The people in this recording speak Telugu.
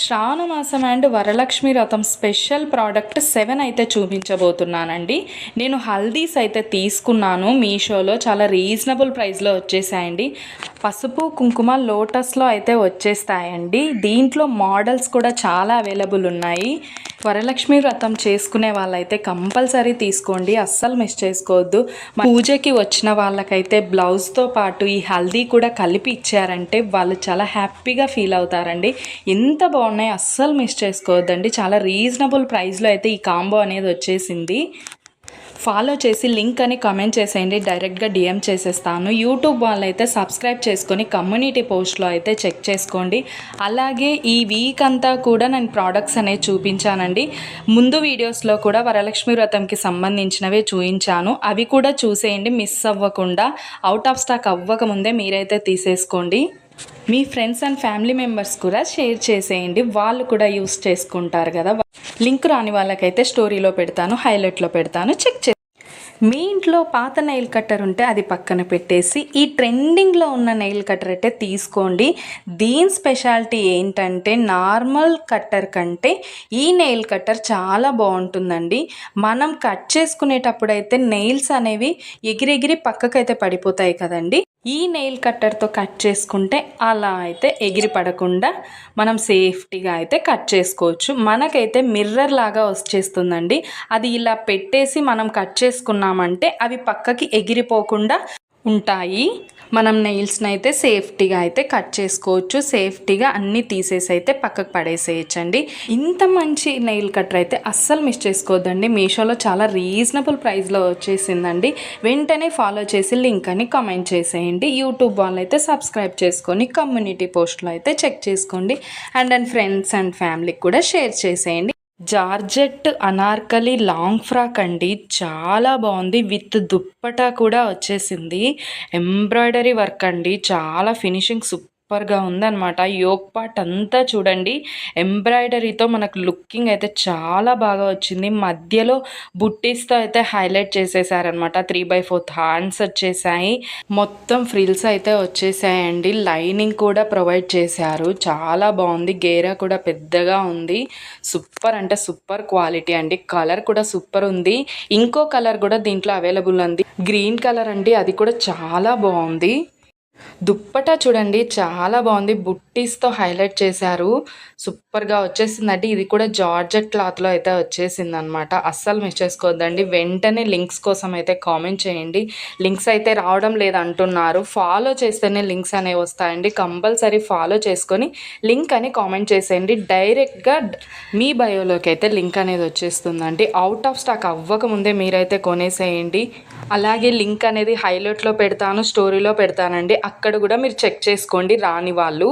శ్రావణ మాసం అండ్ వరలక్ష్మి వ్రతం స్పెషల్ ప్రోడక్ట్ 7 అయితే చూపించబోతున్నానండి. నేను హల్దీస్ అయితే తీసుకున్నాను మీషోలో, చాలా రీజనబుల్ ప్రైస్లో వచ్చేసాయండి. పసుపు కుంకుమ లోటస్లో అయితే వచ్చేస్తాయండి. దీంట్లో మోడల్స్ కూడా చాలా అవైలబుల్ ఉన్నాయి. వరలక్ష్మి వ్రతం చేసుకునే వాళ్ళైతే కంపల్సరీ తీసుకోండి, అస్సలు మిస్ చేసుకోవద్దు. పూజకి వచ్చిన వాళ్ళకైతే బ్లౌజ్తో పాటు ఈ హల్దీ కూడా కలిపి ఇచ్చారంటే వాళ్ళు చాలా హ్యాపీగా ఫీల్ అవుతారండి. ఎంత బాగున్నాయి, అస్సలు మిస్ చేసుకోవద్దండి. చాలా రీజనబుల్ ప్రైస్లో అయితే ఈ కాంబో అనేది వచ్చేసింది. ఫాలో చేసి లింక్ అని కామెంట్ చేసేయండి, డైరెక్ట్గా డిఎం చేసేస్తాను. యూట్యూబ్ వాళ్ళైతే సబ్స్క్రైబ్ చేసుకొని కమ్యూనిటీ పోస్ట్లో అయితే చెక్ చేసుకోండి. అలాగే ఈ వీక్ అంతా కూడా నేను ప్రోడక్ట్స్ అనేవి చూపించానండి. ముందు వీడియోస్లో కూడా వరలక్ష్మి వ్రతంకి సంబంధించినవే చూపించాను, అవి కూడా చూసేయండి మిస్ అవ్వకుండా. అవుట్ ఆఫ్ స్టాక్ అవ్వకముందే మీరైతే తీసేసుకోండి. మీ ఫ్రెండ్స్ అండ్ ఫ్యామిలీ మెంబర్స్ కూడా షేర్ చేసేయండి, వాళ్ళు కూడా యూస్ చేసుకుంటారు కదా. లింక్ రాని వాళ్ళకైతే స్టోరీలో పెడతాను, హైలైట్లో పెడతాను, చెక్ చే. మీ ఇంట్లో పాత నెయిల్ కట్టర్ ఉంటే అది పక్కన పెట్టేసి ఈ ట్రెండింగ్లో ఉన్న నెయిల్ కట్టర్ అయితే తీసుకోండి. దీని స్పెషాలిటీ ఏంటంటే నార్మల్ కట్టర్ కంటే ఈ నెయిల్ కట్టర్ చాలా బాగుంటుందండి. మనం కట్ చేసుకునేటప్పుడు అయితే నెయిల్స్ అనేవి ఎగిరెగిరి పక్కకైతే పడిపోతాయి కదండి. ఈ నెయిల్ కట్టర్తో కట్ చేసుకుంటే అలా అయితే ఎగిరి పడకుండా మనం సేఫ్టీగా అయితే కట్ చేసుకోవచ్చు. మనకైతే మిర్రర్ లాగా వచ్చేస్తుందండి. అది ఇలా పెట్టేసి మనం కట్ చేసుకున్నామంటే అవి పక్కకి ఎగిరిపోకుండా ఉంటాయి. మనం నెయిల్స్ని అయితే సేఫ్టీగా అయితే కట్ చేసుకోవచ్చు, సేఫ్టీగా అన్నీ తీసేసి అయితే పక్కకు పడేసేయచ్చండి. ఇంత మంచి నెయిల్ కట్టర్ అయితే అస్సలు మిస్ చేసుకోవద్దండి. మీషోలో చాలా రీజనబుల్ ప్రైస్లో వచ్చేసిందండి. వెంటనే ఫాలో చేసి లింక్ అని కామెంట్ చేసేయండి. యూట్యూబ్ వాళ్ళు అయితే సబ్స్క్రైబ్ చేసుకొని కమ్యూనిటీ పోస్ట్లో అయితే చెక్ చేసుకోండి. అండ్ ఫ్రెండ్స్ అండ్ ఫ్యామిలీకి కూడా షేర్ చేసేయండి. జార్జెట్ అనార్కలి లాంగ్ ఫ్రాక్ అండి, చాలా బాగుంది. విత్ దుప్పటా కూడా వచ్చేసింది. ఎంబ్రాయిడరీ వర్క్ అండి, చాలా ఫినిషింగ్ సూపర్గా ఉందన్నమాట. యోక్ పార్ట్ అంతా చూడండి ఎంబ్రాయిడరీతో మనకు లుకింగ్ అయితే చాలా బాగా వచ్చింది. మధ్యలో బుట్టీస్తో అయితే హైలైట్ చేసేసారనమాట. 3/4 హ్యాండ్స్ వచ్చేసాయి, మొత్తం ఫ్రిల్స్ అయితే వచ్చేసాయండి. లైనింగ్ కూడా ప్రొవైడ్ చేశారు, చాలా బాగుంది. గేరా కూడా పెద్దగా ఉంది. సూపర్ అంటే సూపర్ క్వాలిటీ అండి. కలర్ కూడా సూపర్ ఉంది. ఇంకో కలర్ కూడా దీంట్లో అవైలబుల్ ఉంది, గ్రీన్ కలర్ అండి, అది కూడా చాలా బాగుంది. దుప్పటా చూడండి చాలా బాగుంది, బుట్టీస్తో హైలైట్ చేశారు, సూపర్గా వచ్చేసిందండి. ఇది కూడా జార్జెట్ క్లాత్లో అయితే వచ్చేసింది అనమాట. అస్సలు మిస్ చేసుకోవద్దండి. వెంటనే లింక్స్ కోసం అయితే కామెంట్ చేయండి. లింక్స్ అయితే రావడం లేదంటున్నారు, ఫాలో చేస్తేనే లింక్స్ అనేవి వస్తాయండి. కంపల్సరీ ఫాలో చేసుకొని లింక్ అని కామెంట్ చేసేయండి. డైరెక్ట్గా మీ బయోలోకి అయితే లింక్ అనేది వచ్చేస్తుందండి. అవుట్ ఆఫ్ స్టాక్ అవ్వకముందే మీరైతే కొనేసేయండి. అలాగే లింక్ అనేది హైలైట్లో పెడతాను, స్టోరీలో పెడతానండి, అక్కడ కూడా మీరు చెక్ చేసుకోండి రాని వాళ్ళు.